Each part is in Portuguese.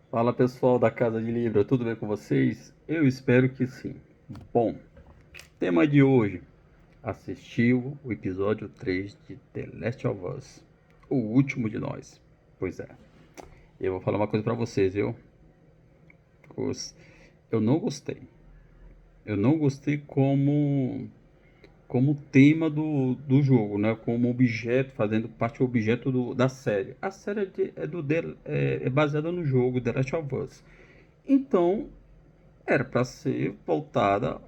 Fala pessoal da Casa de Libra, tudo bem com vocês? Eu espero que sim. Bom, tema de hoje: assistiu o episódio 3 de The Last of Us, o último de nós. Pois é, eu vou falar uma coisa pra vocês, viu? Eu não gostei. Eu não gostei como tema do jogo, né? Como objeto, fazendo parte do objeto da série. A série é baseada no jogo The Last of Us. Então, era para ser voltada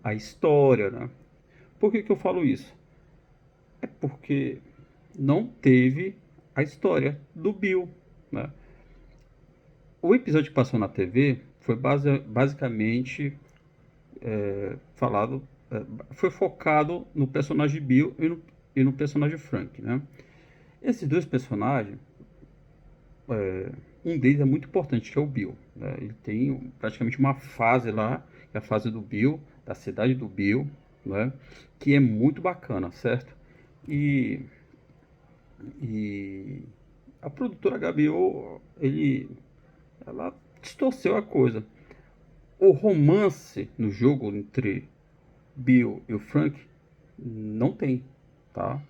à história, né? Por que eu falo isso? É porque não teve a história do Bill, né? O episódio que passou na TV foi basicamente falado, foi focado no personagem Bill e no personagem Frank, né? Esses dois personagens, um deles é muito importante, que é o Bill, né? Ele tem praticamente uma fase lá, que é a fase do Bill, da cidade do Bill, né? Que é muito bacana, certo? E, e a produtora HBO, ela distorceu a coisa. O romance no jogo entre Bill e o Frank não tem, tá?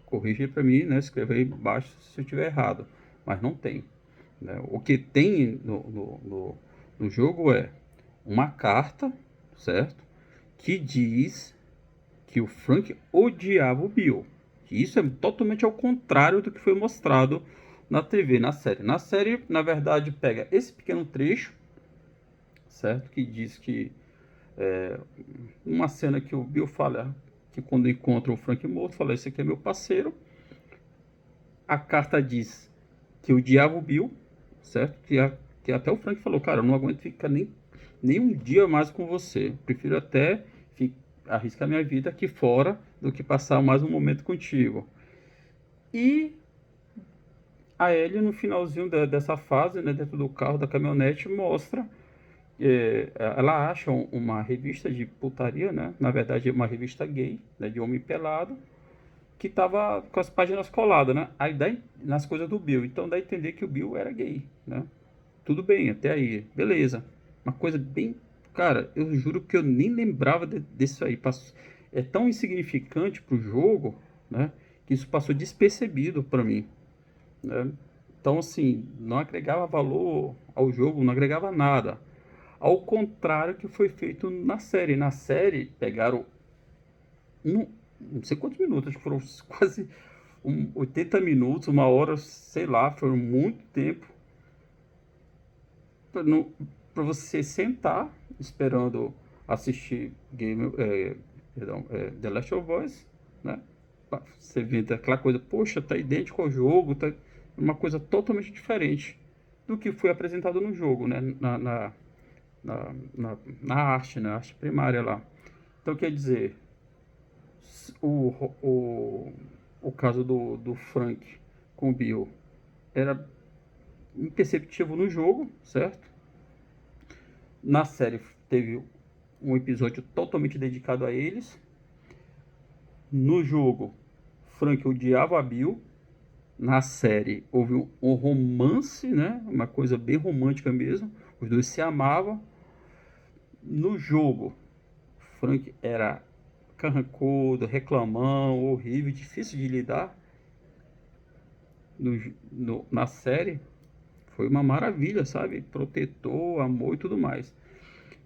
Corrija para mim, né? Escreva aí embaixo se eu estiver errado, mas não tem. Né? O que tem no jogo é uma carta, certo? Que diz que o Frank odiava o Bill. Isso é totalmente ao contrário do que foi mostrado na TV, na série. Na série, na verdade, pega esse pequeno trecho, certo? Que diz que uma cena que o Bill fala que quando encontra o Frank morto, fala: esse aqui é meu parceiro. A carta diz que odiava o Bill, certo? Que até o Frank falou: cara, eu não aguento ficar nem um dia mais com você. Prefiro até arriscar minha vida aqui fora do que passar mais um momento contigo. E a Ellie, no finalzinho dessa fase, né, dentro do carro da caminhonete, mostra. Ela acha uma revista de putaria, né? Na verdade, uma revista gay, né, de homem pelado, que tava com as páginas coladas, né? Aí dá nas coisas do Bill. Então dá a entender que o Bill era gay, né? Tudo bem, até aí, beleza. Uma coisa bem. Cara, eu juro que eu nem lembrava disso aí. É tão insignificante pro jogo, né? Que isso passou despercebido para mim, né? Então, assim, não agregava valor ao jogo, não agregava nada. Ao contrário que foi feito na série. Na série, pegaram não sei quantos minutos, acho que foram quase 80 minutos, uma hora, sei lá, foi muito tempo para você sentar esperando assistir The Last of Us, né? Você vê aquela coisa, poxa, tá idêntico ao jogo, tá uma coisa totalmente diferente do que foi apresentado no jogo, né? Na arte, na arte primária lá. Então, quer dizer, o, o, o caso do Frank com o Bill era imperceptível no jogo, certo? Na série teve um episódio totalmente dedicado a eles. No jogo, Frank odiava a Bill. Na série houve um romance, né? Uma coisa bem romântica mesmo. Os dois se amavam. No jogo, Frank era carrancudo, reclamão, horrível, difícil de lidar. Na série, foi uma maravilha, sabe? Protetor, amor e tudo mais.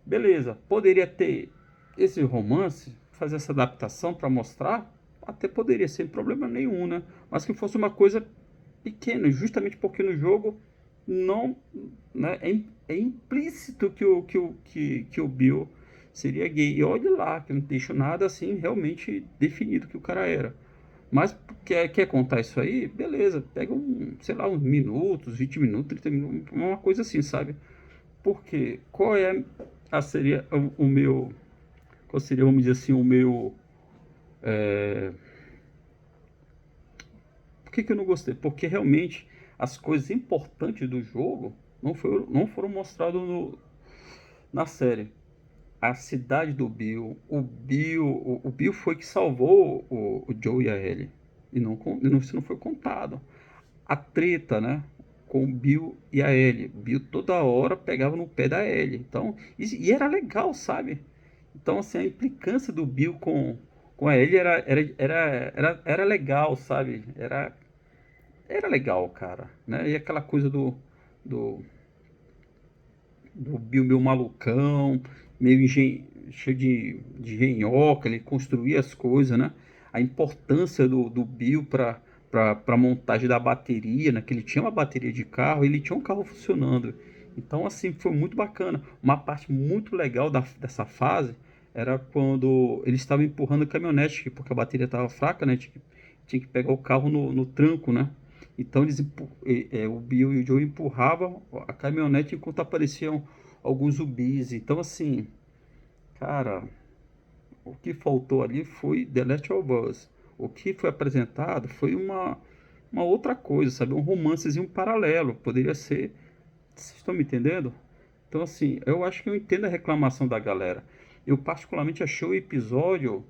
Beleza, poderia ter esse romance, fazer essa adaptação para mostrar, até poderia, sem problema nenhum, né? Mas que fosse uma coisa pequena, justamente porque no jogo não, né, é implícito que o Bill seria gay. E olha lá, que não deixa nada assim realmente definido que o cara era. Mas quer contar isso aí? Beleza, pega sei lá, uns minutos, 20 minutos, 30 minutos, uma coisa assim, sabe? Porque qual é seria o meu, qual seria, vamos dizer assim, o meu, por que eu não gostei? Porque realmente as coisas importantes do jogo não foram mostradas na série. A cidade do Bill, o Bill foi que salvou o Joe e a Ellie. E isso não foi contado. A treta, né? com o Bill e a Ellie. O Bill toda hora pegava no pé da Ellie. Então, e era legal, sabe? Então, assim, a implicância do Bill com a Ellie era legal, sabe? Era legal, cara, né? E aquela coisa do, do Bill meio malucão, meio cheio de engenhoca, ele construía as coisas, né? A importância do Bill para montagem da bateria, né? Que ele tinha uma bateria de carro, ele tinha um carro funcionando. Então, assim, foi muito bacana. Uma parte muito legal dessa fase era quando eles estavam empurrando a caminhonete, porque a bateria estava fraca, né? Tinha que pegar o carro no tranco, né? Então o Bill e o Joe empurravam a caminhonete enquanto apareciam alguns zumbis. Então, assim, cara, o que faltou ali foi The Last of Us. O que foi apresentado foi uma outra coisa, sabe? Um romancezinho paralelo. Poderia ser. Vocês estão me entendendo? Então, assim, eu acho que eu entendo a reclamação da galera. Eu, particularmente, achei o episódio,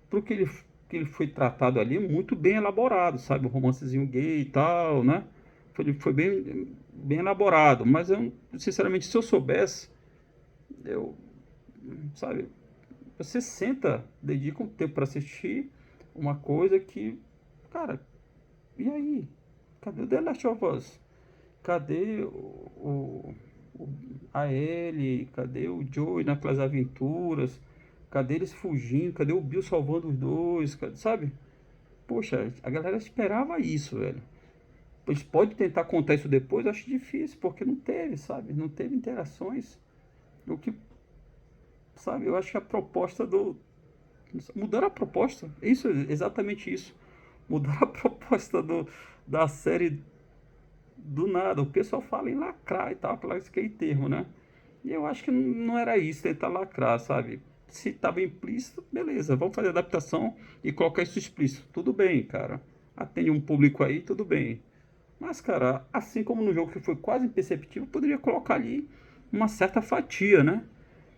pro que ele foi tratado ali, muito bem elaborado, sabe? Um romancezinho gay e tal, né? Foi bem elaborado. Mas eu, sinceramente, se eu soubesse, eu, sabe? Você senta, dedica um tempo para assistir uma coisa que, cara, e aí? Cadê o The Last of Us? Cadê o- a Ellie? Cadê o Joey naquelas aventuras? Cadê eles fugindo? Cadê o Bill salvando os dois? Sabe? Poxa, a galera esperava isso, velho. Pois pode tentar contar isso depois, eu acho difícil, porque não teve, sabe? Não teve interações. O que, sabe? Eu acho que a proposta do. Mudaram a proposta. Isso, exatamente isso. Mudaram a proposta da série do nada. O pessoal fala em lacrar e tal, aquele termo, né? E eu acho que não era isso, tentar lacrar, sabe? Se estava implícito, beleza, vamos fazer adaptação e colocar isso explícito. Tudo bem, cara. Atende um público aí, tudo bem. Mas, cara, assim como no jogo que foi quase imperceptível, poderia colocar ali uma certa fatia, né?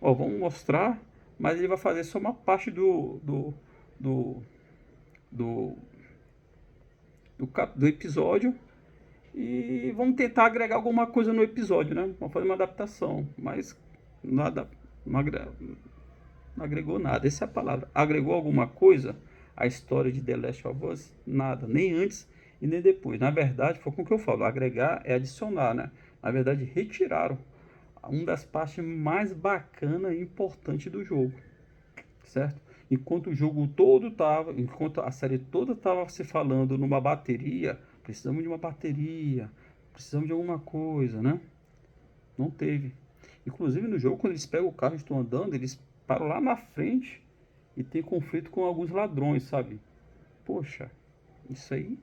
Ó, vamos mostrar, mas ele vai fazer só uma parte do, do, do episódio e vamos tentar agregar alguma coisa no episódio, né? Vamos fazer uma adaptação, mas nada, não, não agregou nada. Essa é a palavra. Agregou alguma coisa à história de The Last of Us? Nada, nem antes e nem depois. Na verdade, foi com o que eu falo, agregar é adicionar, né? Na verdade, retiraram uma das partes mais bacanas e importantes do jogo, certo? Enquanto o jogo todo tava, enquanto a série toda tava se falando numa bateria, precisamos de uma bateria, precisamos de alguma coisa, né? Não teve. Inclusive no jogo, quando eles pegam o carro e estão andando, eles param lá na frente e tem conflito com alguns ladrões, sabe? Poxa, isso aí,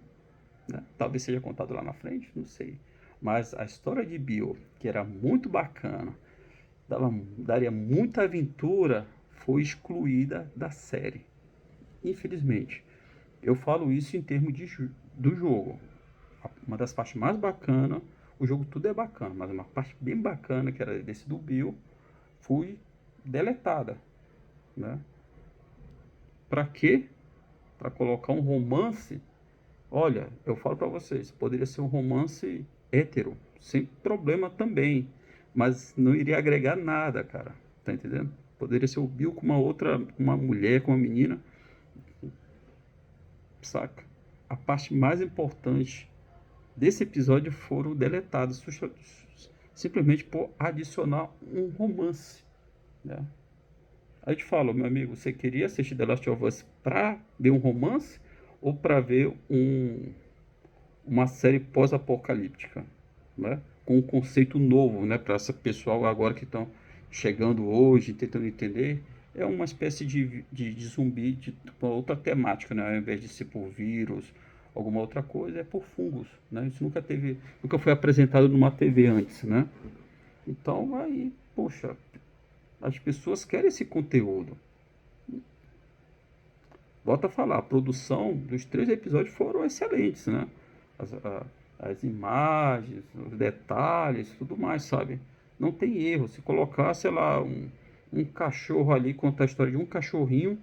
né? Talvez seja contado lá na frente, não sei. Mas a história de Bill, que era muito bacana, daria muita aventura, foi excluída da série. Infelizmente. Eu falo isso em termos do jogo. Uma das partes mais bacanas, o jogo tudo é bacana, mas uma parte bem bacana, que era desse do Bill, foi deletada, né? Pra quê? Pra colocar um romance. Olha, eu falo pra vocês, poderia ser um romance hétero, sem problema também, mas não iria agregar nada, cara. Tá entendendo? Poderia ser o Bill com uma outra, com uma mulher, com uma menina, saca? A parte mais importante desse episódio foram deletados simplesmente por adicionar um romance, né? Aí eu te falo, meu amigo, você queria assistir The Last of Us pra ver um romance ou pra ver uma série pós-apocalíptica, né? Com um conceito novo, né? Para esse pessoal agora que estão chegando hoje, tentando entender, é uma espécie de zumbi de uma outra temática, né? Ao invés de ser por vírus, alguma outra coisa, é por fungos, né? Isso nunca foi apresentado numa TV antes, né? Então aí, poxa, as pessoas querem esse conteúdo. Volto a falar, a produção dos 3 episódios foram excelentes, né? As, a- as imagens, os detalhes, tudo mais, sabe? Não tem erro. Se colocar, sei lá, um cachorro ali, contar a história de um cachorrinho,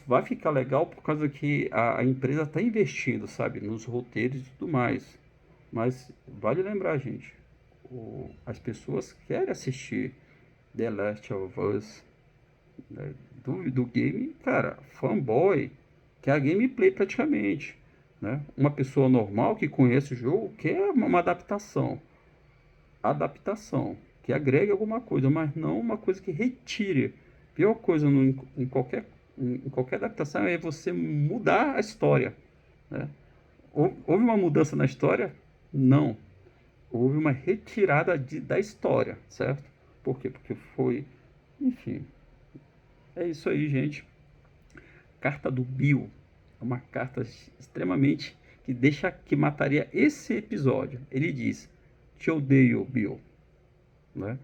vai ficar legal por causa que a empresa está investindo, sabe? Nos roteiros e tudo mais. Mas vale lembrar, gente, as pessoas querem assistir The Last of Us, né, do game, cara, fanboy, que é a gameplay praticamente, né? Uma pessoa normal que conhece o jogo quer uma adaptação, que agregue alguma coisa, mas não uma coisa que retire. Pior coisa em qualquer adaptação é você mudar a história, né? Houve uma mudança na história? Não. Houve uma retirada da história, certo? Por quê? Porque foi. Enfim, é isso aí, gente. Carta do Bill. É uma carta extremamente que mataria esse episódio. Ele diz: Te odeio, Bill. Né?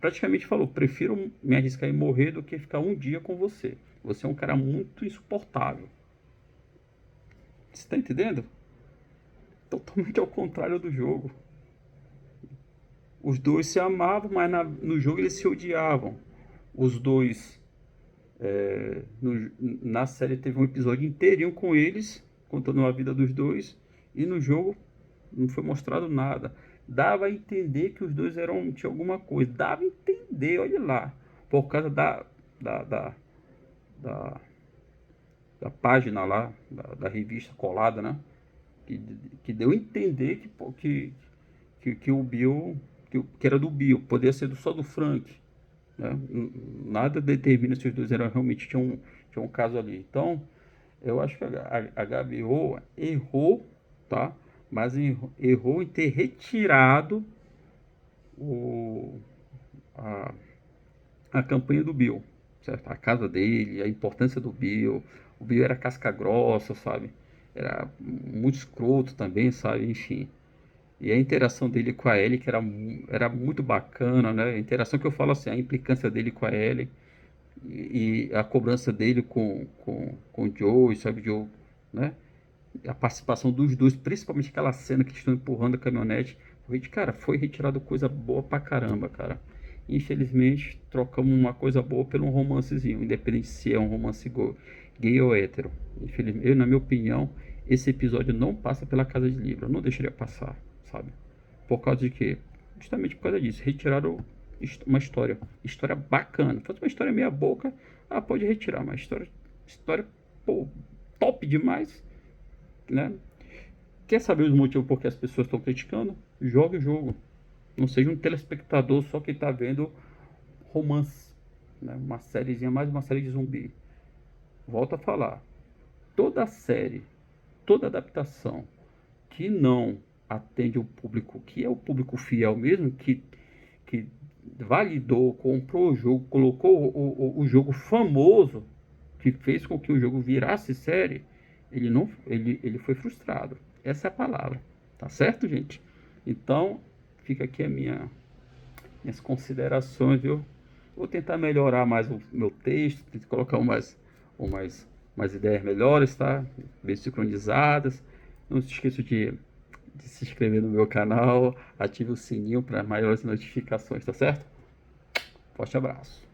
Praticamente falou: prefiro me arriscar e morrer do que ficar um dia com você. Você é um cara muito insuportável. Você está entendendo? Totalmente ao contrário do jogo. Os dois se amavam, mas no jogo eles se odiavam. Os dois, na série teve um episódio inteirinho com eles, contando a vida dos dois, e no jogo não foi mostrado nada. Dava a entender que os dois tinham alguma coisa. Dava a entender, olha lá. Por causa da, da, da, da página lá, da revista colada, né? Que, que deu a entender que o Bill, que era do Bill, poderia ser só do Frank. Né? Nada determina se os dois eram realmente tinham um caso ali. Então, eu acho que a HBO errou, tá? Mas errou em ter retirado o, a, a campanha do Bill, certo? A casa dele, a importância do Bill. O Bill era casca grossa, sabe? Era muito escroto também, sabe? Enfim. E a interação dele com a Ellie, que era muito bacana, né? A interação que eu falo assim, a implicância dele com a Ellie e a cobrança dele com o Joe, sabe, Joe, né? A participação dos dois, principalmente aquela cena que eles estão empurrando a caminhonete, cara, foi retirado coisa boa pra caramba, cara. Infelizmente, trocamos uma coisa boa por um romancezinho, independente se é um romance gay ou hétero. Infelizmente, na minha opinião, esse episódio não passa pela Casa de Livro, eu não deixaria passar, sabe? Por causa de quê? Justamente por causa disso, retiraram uma história bacana. Faz uma história meia boca, pode retirar, mas história, pô, top demais, né? Quer saber os motivos por que as pessoas estão criticando? Jogue o jogo. Não seja um telespectador só que está vendo romance, né? Uma sériezinha, mais uma série de zumbi. Volto a falar. Toda série, toda adaptação que não atende o público, que é o público fiel mesmo, que validou, comprou o jogo, colocou o jogo famoso, que fez com que o jogo virasse série, ele foi frustrado. Essa é a palavra. Tá certo, gente? Então, fica aqui minhas considerações, viu? Vou tentar melhorar mais o meu texto, tentar colocar umas ideias melhores, tá? Bem sincronizadas. Não se esqueça de se inscrever no meu canal, ative o sininho para maiores notificações, tá certo? Forte abraço.